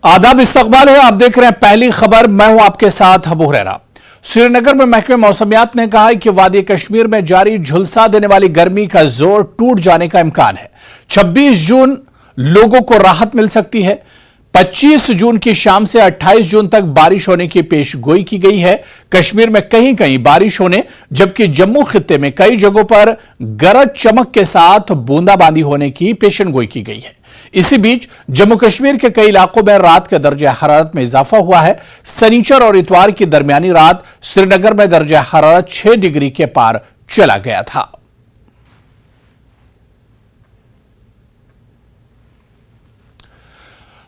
आदाब, इस्तकबाल है। आप देख रहे हैं पहली खबर। मैं हूं आपके साथ अबू हुरैरा। श्रीनगर में महकमे मौसमियात ने कहा है कि वादी कश्मीर में जारी झुलसा देने वाली गर्मी का जोर टूट जाने का इम्कान है। 26 जून लोगों को राहत मिल सकती है। 25 जून की शाम से 28 जून तक बारिश होने की पेशगोई की गई है। कश्मीर में कहीं कहीं बारिश होने, जबकि जम्मू खित्ते में कई जगहों पर गरज चमक के साथ बूंदाबांदी होने की पेशनगोई की गई है। इसी बीच जम्मू कश्मीर के कई इलाकों में रात के दर्जे हरारत में इजाफा हुआ है। शनिचर और इतवार की दरमियानी रात श्रीनगर में दर्जे हरारत 6 डिग्री के पार चला गया था।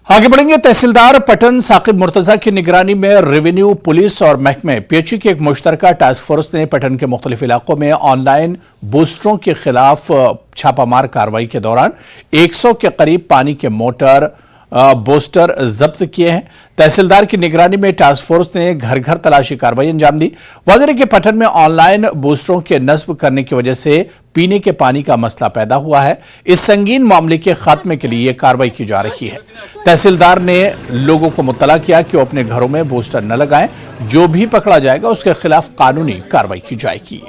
आगे बढ़ेंगे। तहसीलदार पटन साकिब मुर्तजा की निगरानी में रेवेन्यू, पुलिस और महकमे पीएचई की एक मुश्तरका टास्क फोर्स ने पटन के मुख्तलिफ इलाकों में ऑनलाइन बूस्टरों के खिलाफ छापामार कार्रवाई के दौरान 100 के करीब पानी के मोटर बूस्टर जब्त किए हैं। तहसीलदार की निगरानी में टास्क फोर्स ने घर घर तलाशी कार्रवाई अंजाम दी। वाज़ेह के पटन में ऑनलाइन बूस्टरों के नस्ब करने की वजह से पीने के पानी का मसला पैदा हुआ है। इस संगीन मामले के खात्मे के लिए यह कार्रवाई की जा रही है। तहसीलदार ने लोगों को मुत्तला किया कि वो अपने घरों में बूस्टर न लगाएं। जो भी पकड़ा जाएगा उसके खिलाफ कानूनी कार्रवाई की जाएगी।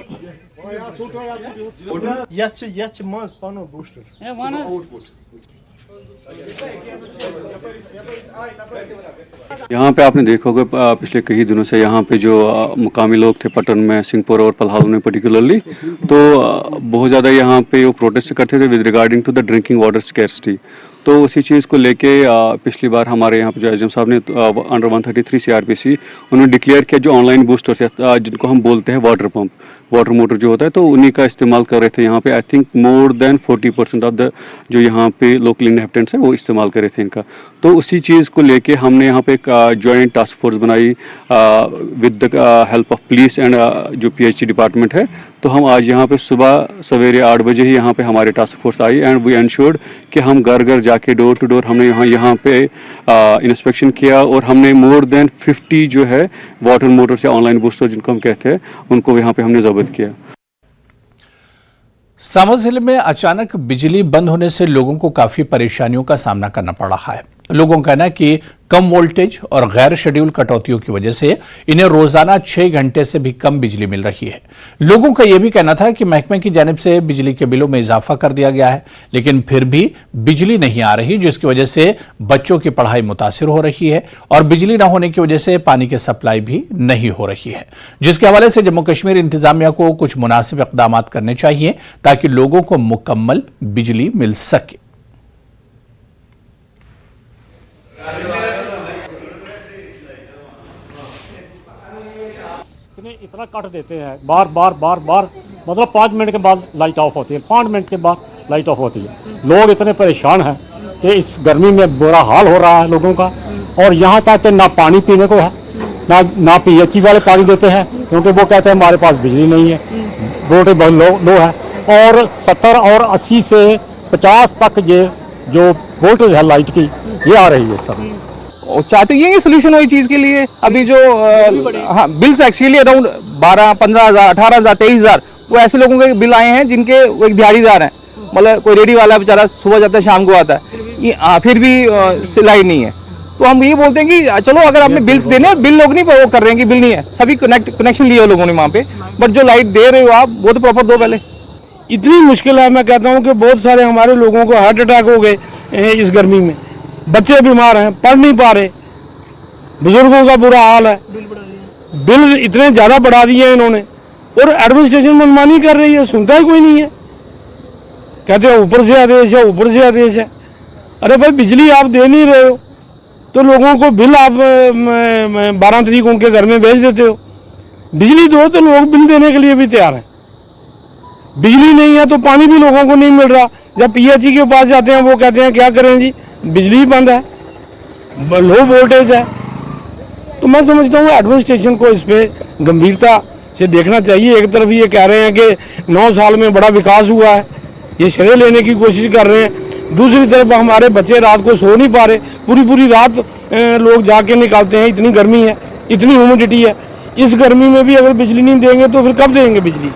यहाँ पे आपने देखा होगा पिछले कई दिनों से यहाँ पे जो मुकामी लोग थे पटन में, सिंहपुर और पलहाल में पर्टिकुलरली, तो बहुत ज़्यादा यहाँ पे वो प्रोटेस्ट करते थे with regarding to the drinking water scarcity. तो उसी चीज़ को लेके पिछली बार हमारे यहाँ पे जो एसडीएम साहब ने अंडर 133 CRPC उन्होंने डिक्लेयर किया जो ऑनलाइन बूस्टर्स है जिनको हम बोलते हैं वाटर पंप, वाटर मोटर जो होता है, तो उन्हीं का इस्तेमाल कर रहे थे। यहाँ पे I think more than 40% of the जो यहाँ पे लोकल इनहेबिटेंट्स हैं वो इस्तेमाल कर रहे थे इनका। तो उसी चीज़ को लेके हमने यहाँ पे एक जॉइंट टास्क फोर्स बनाई with the help of police and जो PHE डिपार्टमेंट है। तो हम आज यहाँ पे सुबह सवेरे 8 बजे ही यहाँ पे हमारे task force I and we ensured कि हम घर घर जाके डोर टू डोर हमने यहाँ पे इंस्पेक्शन किया और हमने मोर देन 50 जो है वाटर मोटर्स या ऑनलाइन बूस्टर जिनको हम कहते हैं उनको यहाँ पे हमने जब्त किया। सामा जिले में अचानक बिजली बंद होने से लोगों को काफी परेशानियों का सामना करना पड़ रहा है। लोगों का कहना है कि कम वोल्टेज और गैर शेड्यूल कटौतियों की वजह से इन्हें रोजाना 6 घंटे से भी कम बिजली मिल रही है। लोगों का यह भी कहना था कि महकमे की जानिब से बिजली के बिलों में इजाफा कर दिया गया है, लेकिन फिर भी बिजली नहीं आ रही, जिसकी वजह से बच्चों की पढ़ाई मुतासिर हो रही है और बिजली न होने की वजह से पानी की सप्लाई भी नहीं हो रही है। जिसके हवाले से जम्मू कश्मीर इंतजामिया को कुछ मुनासिब इक़दाम करने चाहिए ताकि लोगों को मुकम्मल बिजली मिल सके। इतना कट देते हैं बार बार मतलब 5 मिनट के बाद लाइट ऑफ होती है, 5 मिनट के बाद लाइट ऑफ होती है। लोग इतने परेशान हैं कि इस गर्मी में बुरा हाल हो रहा है लोगों का। और यहाँ तक कि ना पानी पीने को है, ना PHE वाले पानी देते हैं क्योंकि वो कहते हैं हमारे पास बिजली नहीं है, वोल्टेज बहुत लो है। और 70 और 80 से 50 तक ये जो वोल्टेज है लाइट की ये आ रही है सब। और चाहते ये सोल्यूशन हो इस चीज़ के लिए। अभी जो बिल्स एक्चुअली अराउंड 12, 15,000, 18,000, 23,000 वो ऐसे लोगों के बिल आए हैं जिनके वो एक दिहाड़ीदार हैं, मतलब कोई रेडी वाला बेचारा सुबह जाता है शाम को आता है, फिर भी लाइट नहीं है। तो हम ये बोलते हैं कि चलो अगर आपने बिल्स देने, बिल लोग नहीं वो कर रहे हैं कि बिल नहीं है, सभी कनेक्शन लिए लोगों ने वहाँ पे, बट जो लाइट दे रहे हो आप वो तो प्रॉपर दो पहले। इतनी मुश्किल है, मैं कहता हूँ कि बहुत सारे हमारे लोगों को हार्ट अटैक हो गए इस गर्मी में, बच्चे बीमार हैं, पढ़ नहीं पा रहे, बुजुर्गों का बुरा हाल है। बिल इतने ज़्यादा बढ़ा दिए हैं इन्होंने और एडमिनिस्ट्रेशन मनमानी कर रही है, सुनता ही कोई नहीं है। कहते हैं ऊपर से आदेश है, ऊपर से आदेश है। अरे भाई बिजली आप दे नहीं रहे हो तो लोगों को बिल आप 12 तारीख उनके घर में भेज देते हो। बिजली दो तो लोग बिल देने के लिए भी तैयार हैं। बिजली नहीं है तो पानी भी लोगों को नहीं मिल रहा। जब PHE के पास जाते हैं वो कहते हैं क्या करें जी, बिजली बंद है, लो वोल्टेज है। तो मैं समझता हूँ एडमिनिस्ट्रेशन को इस पर गंभीरता से देखना चाहिए। एक तरफ ये कह रहे हैं कि 9 साल में बड़ा विकास हुआ है, ये श्रेय लेने की कोशिश कर रहे हैं। दूसरी तरफ हमारे बच्चे रात को सो नहीं पा रहे, पूरी रात लोग जाके निकालते हैं, इतनी गर्मी है, इतनी ह्यूमिडिटी है। इस गर्मी में भी अगर बिजली नहीं देंगे तो फिर कब देंगे बिजली।